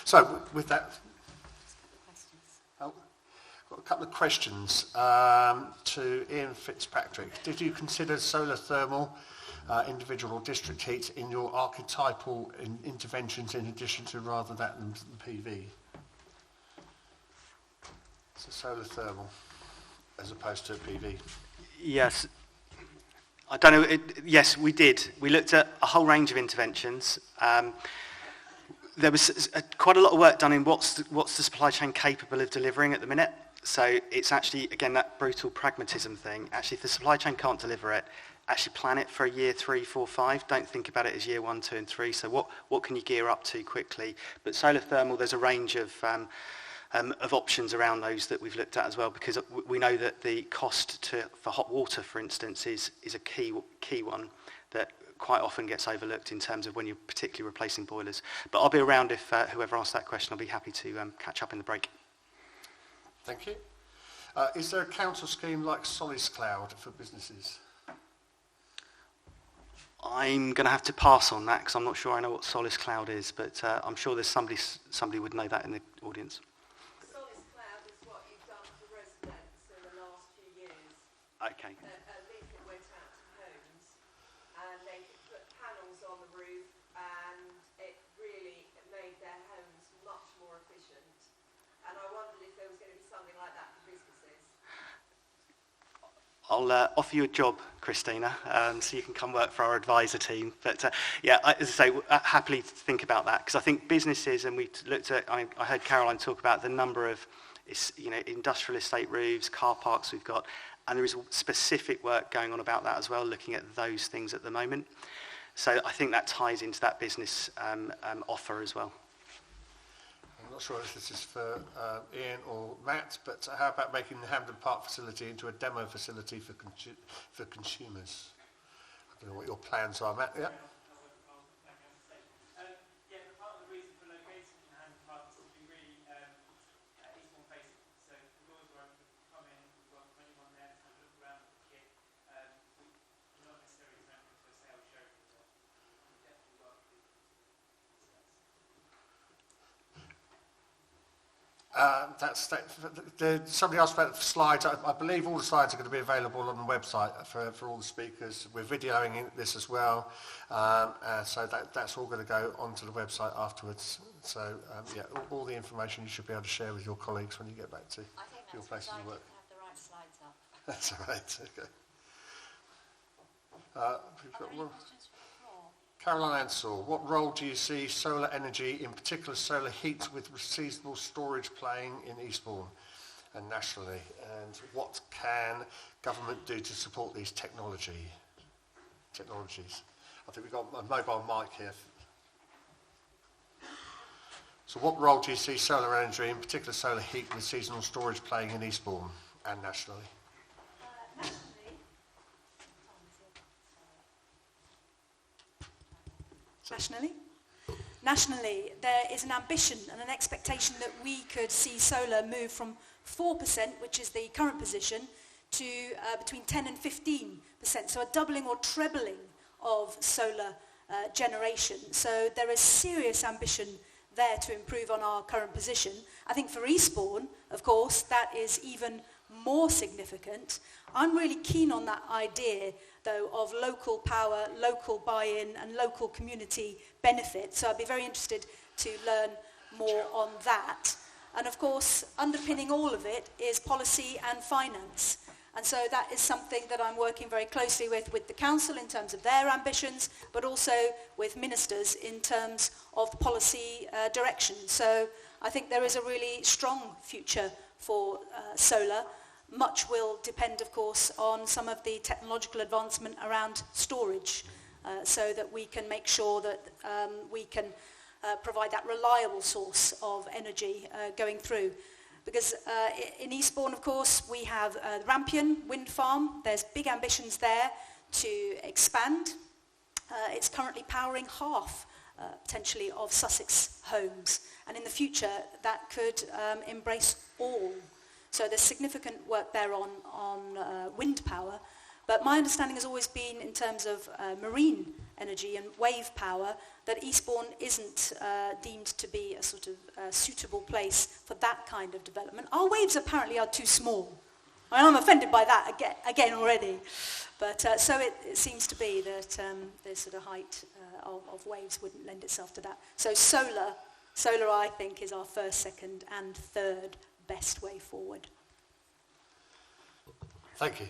So with that, got a couple of questions to Ian Fitzpatrick. Did you consider solar thermal, individual or district heat in your archetypal interventions in addition to rather than PV? So solar thermal as opposed to PV. Yes. I don't know. Yes, we did. We looked at a whole range of interventions. There was quite a lot of work done in what's the supply chain capable of delivering at the minute. So it's actually, again, that brutal pragmatism thing. Actually, if the supply chain can't deliver it, actually plan it for a year 3, 4, 5. Don't think about it as year 1, 2 and 3. So what can you gear up to quickly? But solar thermal, there's a range of options around those that we've looked at as well, because we know that the cost for hot water, for instance, is a key one that quite often gets overlooked in terms of when you're particularly replacing boilers. But I'll be around if whoever asked that question, I'll be happy to catch up in the break. Thank you. Is there a council scheme like Solis Cloud for businesses? I'm going to have to pass on that because I'm not sure I know what Solis Cloud is, but I'm sure there's somebody would know that in the audience. Solis Cloud is what you've done for residents in the last few years. Okay. A leaflet went out to homes and they could put panels on the roof and it really made their homes much more efficient. And I wondered if there was going to be something like that for businesses. I'll offer you a job, Christina, so you can come work for our advisor team. But yeah, as I say, happily think about that because I think businesses, and we looked at, I heard Caroline talk about the number of, industrial estate roofs, car parks we've got, and there is specific work going on about that as well, looking at those things at the moment. So I think that ties into that business offer as well. I'm not sure if this is for Ian or Matt, but how about making the Hampden Park facility into a demo facility for consumers? I don't know what your plans are, Matt. Yeah. Part of the reason for locating in Hampden Park is to be really Eastbourne facing. So the doors are open, come in, we've got anyone there to look around the kit. We're not necessarily turning into a sales show, but we definitely work with somebody asked about the slides. I believe all the slides are going to be available on the website for all the speakers. We're videoing this as well, so that's all going to go onto the website afterwards. So yeah, all the information you should be able to share with your colleagues when you get back to your places of work. I think that's the right slides up. That's all right. Okay. We've got one. Caroline Ansell, what role do you see solar energy, in particular solar heat with seasonal storage playing in Eastbourne and nationally? And what can government do to support these technologies? I think we've got a mobile mic here. So what role do you see solar energy, in particular solar heat with seasonal storage playing in Eastbourne and nationally? Nationally, there is an ambition and an expectation that we could see solar move from 4%, which is the current position, to between 10 and 15%. So a doubling or trebling of solar generation. So there is serious ambition there to improve on our current position. I think for Eastbourne, of course, that is even more significant. I'm really keen on that idea, though, of local power, local buy-in and local community benefit. So I'd be very interested to learn more on that. And of course, underpinning all of it is policy and finance. And so that is something that I'm working very closely with the council in terms of their ambitions, but also with ministers in terms of the policy direction. So I think there is a really strong future for solar. Much will depend, of course, on some of the technological advancement around storage, so that we can make sure that we can provide that reliable source of energy going through. Because in Eastbourne, of course, we have the Rampion wind farm. There's big ambitions there to expand. It's currently powering half, potentially, of Sussex homes. And in the future, that could embrace all. So there's significant work there on wind power. But my understanding has always been in terms of marine energy and wave power, that Eastbourne isn't deemed to be a sort of suitable place for that kind of development. Our waves apparently are too small. I'm offended by that again already. But so it seems to be that the sort of height of waves wouldn't lend itself to that. So solar I think is our first, second and third best way forward. Thank you.